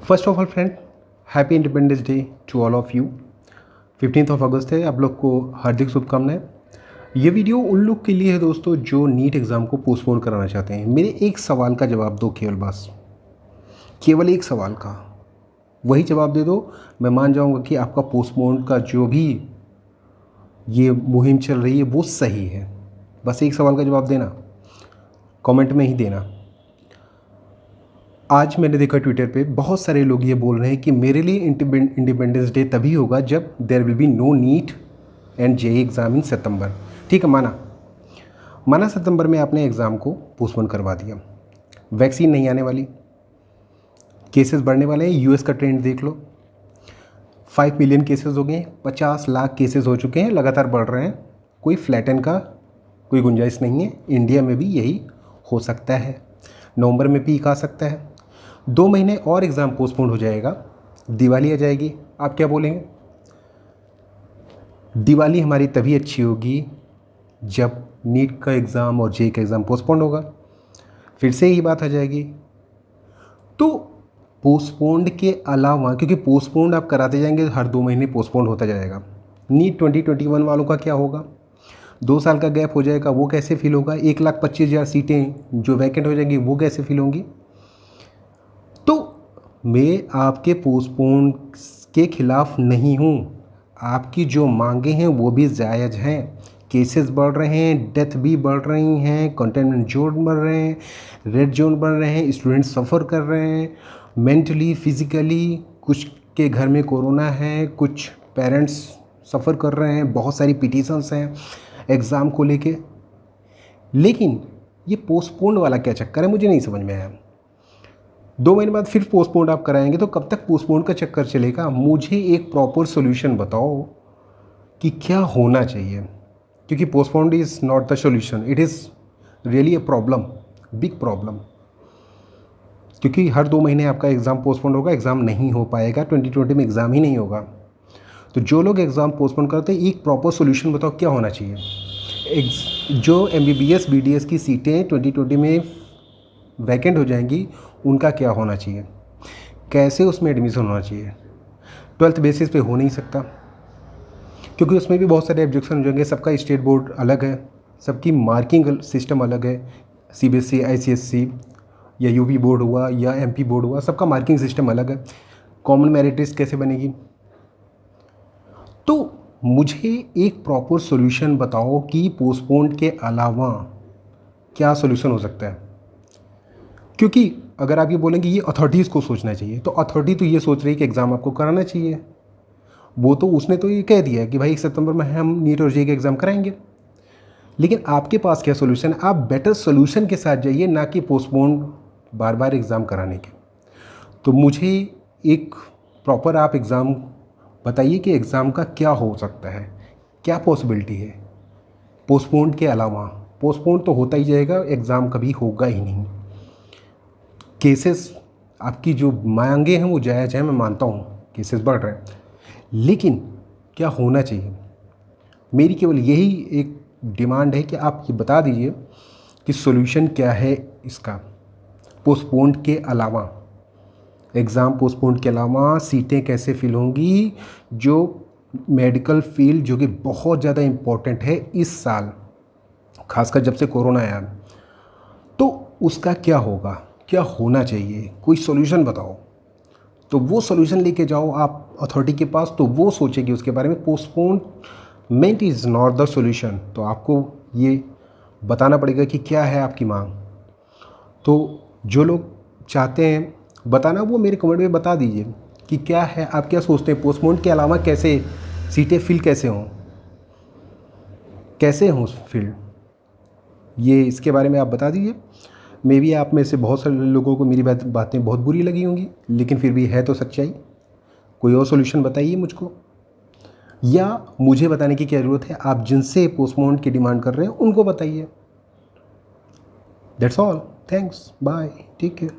First of all friend, happy independence day to all of you. 15 अगस्त है, आप लोग को हार्दिक शुभकामनाएं। ये वीडियो उन लोग के लिए है दोस्तों जो नीट एग्ज़ाम को पोस्टपोन कराना चाहते हैं। मेरे एक सवाल का जवाब दो, केवल बस केवल एक सवाल का वही जवाब दे दो। मैं मान जाऊंगा कि आपका पोस्टपोन का जो भी ये मुहिम चल रही है वो सही है। बस एक सवाल का जवाब देना, कमेंट में ही देना। आज मैंने देखा ट्विटर पे बहुत सारे लोग ये बोल रहे हैं कि मेरे लिए इंडिपेंडेंस डे तभी होगा जब there will be no NEET and JEE exam in September. ठीक है, माना सितंबर में आपने एग्ज़ाम को पोस्टपोन करवा दिया। वैक्सीन नहीं आने वाली, केसेस बढ़ने वाले हैं। यूएस का ट्रेंड देख लो, 5 मिलियन केसेस हो गए, 50 लाख केसेस हो चुके हैं, लगातार बढ़ रहे हैं। कोई फ्लैटन का कोई गुंजाइश नहीं है। इंडिया में भी यही हो सकता है, नवंबर में पीक आ सकता है। 2 महीने और एग्ज़ाम पोस्टपोन हो जाएगा, दिवाली आ जाएगी। आप क्या बोलेंगे? दिवाली हमारी तभी अच्छी होगी जब नीट का एग्ज़ाम और जेईई का एग्ज़ाम पोस्टपोन होगा, फिर से यही बात आ जाएगी। तो पोस्टपोन्ड के अलावा, क्योंकि पोस्टपोन्ड आप कराते जाएंगे हर 2 महीने पोस्टपोन्ड होता जाएगा। नीट 2021 वालों का क्या होगा? 2 साल का गैप हो जाएगा, वो कैसे फील होगा? 1,25,000 सीटें जो वैकेंट हो जाएंगी वो कैसे फील होंगी? तो मैं आपके पोस्टपोन के खिलाफ नहीं हूँ। आपकी जो मांगे हैं वो भी जायज़ हैं। केसेस बढ़ रहे हैं, डेथ भी बढ़ रही हैं, कंटेनमेंट जोन बढ़ रहे हैं, रेड जोन बढ़ रहे हैं, स्टूडेंट सफ़र कर रहे हैं मेंटली, फिज़िकली। कुछ के घर में कोरोना है, कुछ पेरेंट्स सफ़र कर रहे हैं, बहुत सारी पिटीशंस हैं एग्ज़ाम को लेके। लेकिन ये पोस्टपोन वाला क्या चक्कर है, मुझे नहीं समझ में आया। 2 महीने बाद फिर पोस्टपोन आप कराएंगे तो कब तक पोस्टपोन का चक्कर चलेगा? मुझे एक प्रॉपर सॉल्यूशन बताओ कि क्या होना चाहिए, क्योंकि postpone is not the solution, it is really a problem, big problem. क्योंकि हर 2 महीने आपका एग्ज़ाम पोस्टपोन होगा, एग्ज़ाम नहीं हो पाएगा, 2020 में एग्ज़ाम ही नहीं होगा। तो जो लोग एग्ज़ाम पोस्टपोन करते हैं, एक प्रॉपर सॉल्यूशन बताओ क्या होना चाहिए। जो MBBS BDS की सीटें 2020 में वैकेंट हो जाएंगी, उनका क्या होना चाहिए, कैसे उसमें एडमिशन होना चाहिए? 12th बेसिस पे हो नहीं सकता, क्योंकि उसमें भी बहुत सारे ऑब्जेक्शन हो जाएंगे। सबका स्टेट बोर्ड अलग है, सबकी मार्किंग सिस्टम अलग है। CBSE, ICSE या UP बोर्ड हुआ या MP बोर्ड हुआ, सबका मार्किंग सिस्टम अलग है। कॉमन मेरिट लिस्ट कैसे बनेगी? तो मुझे एक प्रॉपर सॉल्यूशन बताओ कि पोस्टपोन के अलावा क्या सॉल्यूशन हो सकता है। क्योंकि अगर आप ये बोलेंगे ये अथॉरिटीज़ को सोचना चाहिए, तो अथॉरिटी तो ये सोच रही है कि एग्ज़ाम आपको कराना चाहिए। वो तो उसने तो ये कह दिया है कि भाई 1 सितंबर में हम नीट और जेईई का एग्ज़ाम कराएंगे। लेकिन आपके पास क्या सोल्यूशन है? आप बेटर सोल्यूशन के साथ जाइए, ना कि पोस्टपोन बार बार एग्ज़ाम कराने के। तो मुझे एक प्रॉपर आप एग्ज़ाम बताइए कि एग्ज़ाम का क्या हो सकता है, क्या पॉसिबिलिटी है पोस्टपोन के अलावा। पोस्टपोन तो होता ही जाएगा, एग्ज़ाम कभी होगा ही नहीं। केसेस आपकी जो मांगे हैं वो जायज़ हैं, मैं मानता हूँ केसेस बढ़ रहे हैं, लेकिन क्या होना चाहिए? मेरी केवल यही एक डिमांड है कि आप ये बता दीजिए कि सॉल्यूशन क्या है इसका। पोस्टपोन के अलावा, एग्ज़ाम पोस्टपोन के अलावा सीटें कैसे फिल होंगी? जो मेडिकल फील्ड जो कि बहुत ज़्यादा इम्पोर्टेंट है इस साल, खासकर जब से कोरोना आया, तो उसका क्या होगा, क्या होना चाहिए? कोई सॉल्यूशन बताओ। तो वो सॉल्यूशन लेके जाओ आप अथॉरिटी के पास, तो वो सोचेगी उसके बारे में। Postponement is not the solution. तो आपको ये बताना पड़ेगा कि क्या है आपकी मांग। तो जो लोग चाहते हैं बताना, वो मेरे कमेंट में बता दीजिए कि क्या है, आप क्या सोचते हैं पोस्टपोन के अलावा कैसे सीटें फिल कैसे हों, कैसे हों फिल, ये इसके बारे में आप बता दीजिए। मे बी आप में से बहुत सारे लोगों को मेरी बातें बहुत बुरी लगी होंगी, लेकिन फिर भी है तो सच्चाई। कोई और सॉल्यूशन बताइए मुझको, या मुझे बताने की क्या ज़रूरत है? आप जिनसे पोस्टपोन की डिमांड कर रहे हैं उनको बताइए। That's all. Thanks, bye, take care.